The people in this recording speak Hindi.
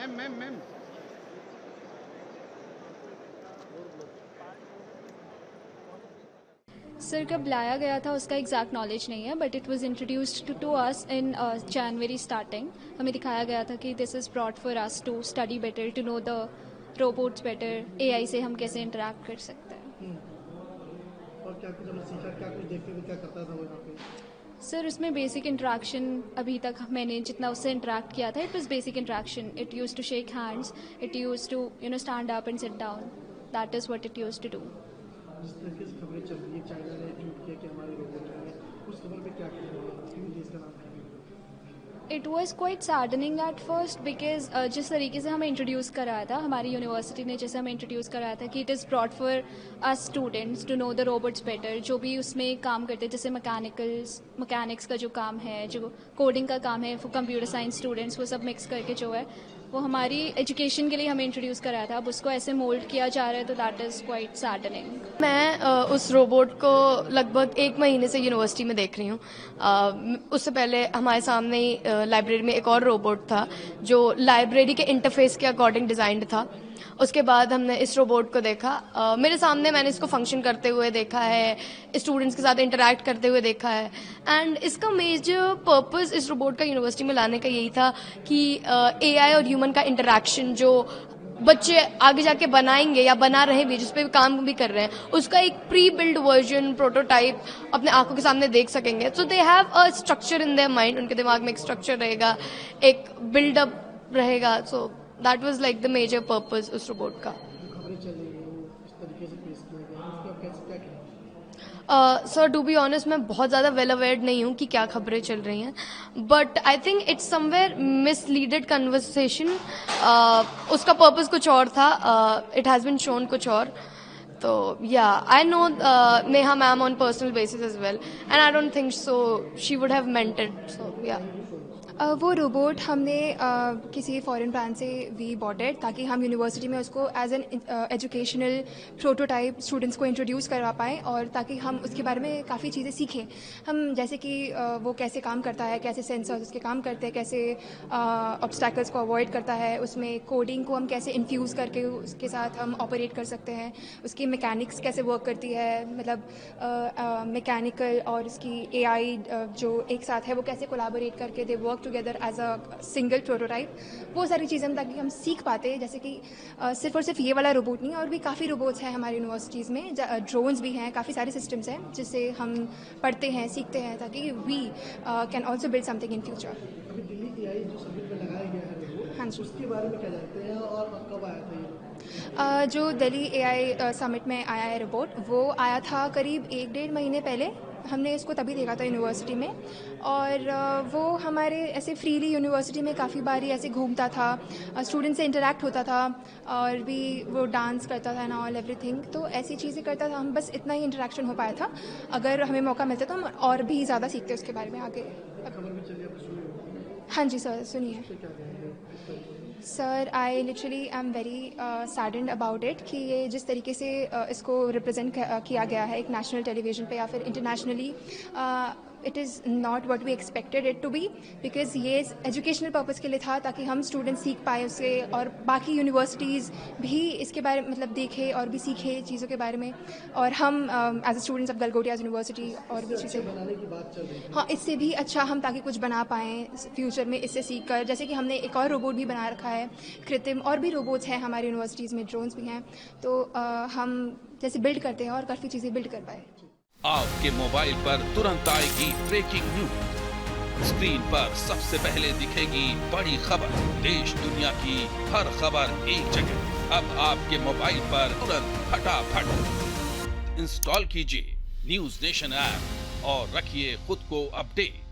मैम। सर कब लाया गया था उसका एग्जैक्ट नॉलेज नहीं है, but it was introduced to us in January starting. हमें दिखाया गया था कि this is brought for us to study better, to know the robots better, AI से हम कैसे इंटरेक्ट कर सकते हैं. और क्या कुछ हमने सीखा, क्या कुछ देखते हुए क्या करता था वो यहाँ पे? सर उसमें बेसिक इंटरेक्शन, अभी तक मैंने जितना उससे इंटरेक्ट किया था, it was basic interaction. It use to shake hands, it use to stand up and sit down. That is what it use to do. जिस तरीके से खबरें चल रही है, चाइना ने ट्वीट किया कि हमारे रोबोट हैं, उस खबर पे क्या कहना है, क्यों देश का नाम है? It was quite saddening at first because जिस तरीके से हमें इंट्रोड्यूस कराया था, हमारी यूनिवर्सिटी ने जैसे हमें इंट्रोड्यूस कराया था कि it is brought for us students to know the robots better. जो भी उसमें काम करते हैं, जैसे मैकेनिक्स का जो काम है, जो कोडिंग का काम है फॉर कंप्यूटर साइंस स्टूडेंट्स, वो सब मिक्स करके जो है वो हमारी एजुकेशन के लिए हमें इंट्रोड्यूस कराया था. अब उसको ऐसे मोल्ड किया जा रहा है, तो दैट इज़ क्वाइट सैडनिंग. मैं उस रोबोट को लगभग 1 महीने से यूनिवर्सिटी में देख रही हूँ. उससे पहले हमारे सामने ही लाइब्रेरी में एक और रोबोट था जो लाइब्रेरी के इंटरफेस के अकॉर्डिंग डिज़ाइंड था. उसके बाद हमने इस रोबोट को देखा. मेरे सामने मैंने इसको फंक्शन करते हुए देखा है, स्टूडेंट्स के साथ इंटरैक्ट करते हुए देखा है. एंड इसका मेजर पर्पस इस रोबोट का यूनिवर्सिटी में लाने का यही था कि एआई और ह्यूमन का इंटरैक्शन जो बच्चे आगे जाके बनाएंगे या बना रहे भी, जिस पे काम भी कर रहे हैं, उसका एक प्री बिल्ड वर्जन, प्रोटोटाइप अपने आंखों के सामने देख सकेंगे. So they have a structure in their mind. उनके दिमाग में एक स्ट्रक्चर रहेगा, एक बिल्डअप रहेगा. So that was like the major purpose उस रोबोट का. जो खबरें चल रही हैं वो इस तरीके से पेश किया गया है, उसको आप कैसे क्या कहें? सर टू बी ऑनेस्ट मैं बहुत ज़्यादा वेल अवेयर्ड नहीं हूँ कि क्या खबरें चल रही हैं, but I think it's somewhere misleaded conversation. उसका पर्पस कुछ और था, इट हैज़ बिन शोन कुछ और. तो yeah I know Neha ma'am on personal basis as well, and I don't think so she would have meant it. So yeah वो रोबोट हमने किसी फॉरेन ब्रांड से वी बॉट इट, ताकि हम यूनिवर्सिटी में उसको as an educational prototype students को इंट्रोड्यूस करवा पाएँ, और ताकि हम उसके बारे में काफ़ी चीज़ें सीखें. हम जैसे कि वो कैसे काम करता है, कैसे सेंसर्स उसके काम करते हैं, कैसे ऑब्स्टैकल्स को अवॉइड करता है, उसमें कोडिंग को हम कैसे इन्फ्यूज़ करके उसके साथ हम ऑपरेट कर सकते हैं, उसकी मैकेनिक्स कैसे वर्क करती है, मतलब मैकेनिकल और उसकी एआई जो एक साथ है वो कैसे कोलैबोरेट करके they work together as a single prototype. वो सारी चीज़ें ताकि हम सीख पाते, जैसे कि सिर्फ और सिर्फ ये वाला रोबोट नहीं, और भी काफ़ी रोबोट्स हैं हमारी यूनिवर्सिटीज़ में, ड्रोन्स भी हैं, काफ़ी सारे सिस्टम्स हैं जिससे हम पढ़ते हैं, सीखते हैं, ताकि we can also build something in future. अभी दिल्ली एआई जो समिट में लगाया गया है रोबोट, हाँ जी. उसके बारे में क्या जानते हैं और कब आया था ये? जो दिल्ली एआई समिट में आया है रोबोट, वो आया था करीब 1-1.5 महीने पहले. हमने इसको तभी देखा था यूनिवर्सिटी में, और वो हमारे ऐसे फ्रीली यूनिवर्सिटी में काफ़ी बारी ऐसे घूमता था, स्टूडेंट से इंटरेक्ट होता था, और भी वो डांस करता था ना, ऑल एवरीथिंग. तो ऐसी चीज़ें करता था. हम बस इतना ही इंटरेक्शन हो पाया था. अगर हमें मौका मिलता तो हम और भी ज़्यादा सीखते उसके बारे में आगे. खबर भी चली, आपने सुनी होगी, हाँ जी सर, सुनिए. उससे क्या कहेंगे इस तरीके से? Sir I literally I am very saddened about it कि ये जिस तरीके से इसको रिप्रेजेंट किया गया है एक नेशनल टेलीविज़न पे या फिर internationally, it is not what we expected it to be, because ये एजुकेशनल पर्पज़ के लिए था, ताकि हम स्टूडेंट्स सीख पाए उससे, और बाकी यूनिवर्सिटीज़ भी इसके बारे में मतलब देखें और भी सीखें चीज़ों के बारे में, और हम as a students of Galgotias university और भी चीज़ें. बनाने की बात चल रही है. हाँ, इससे भी अच्छा हम ताकि कुछ बना पाएँ फ्यूचर में इससे सीख कर. जैसे कि हमने एक और रोबोट भी बना रखा है कृत्रिम, और भी रोबोट्स हैं हमारी यूनिवर्सिटीज़ में, ड्रोन्स भी हैं. तो हम जैसे बिल्ड करते हैं और काफ़ी चीज़ें बिल्ड कर पाए. आपके मोबाइल पर तुरंत आएगी ब्रेकिंग न्यूज. स्क्रीन पर सबसे पहले दिखेगी बड़ी खबर. देश दुनिया की हर खबर एक जगह. अब आपके मोबाइल पर तुरंत फटाफट इंस्टॉल कीजिए न्यूज नेशन ऐप और रखिए खुद को अपडेट.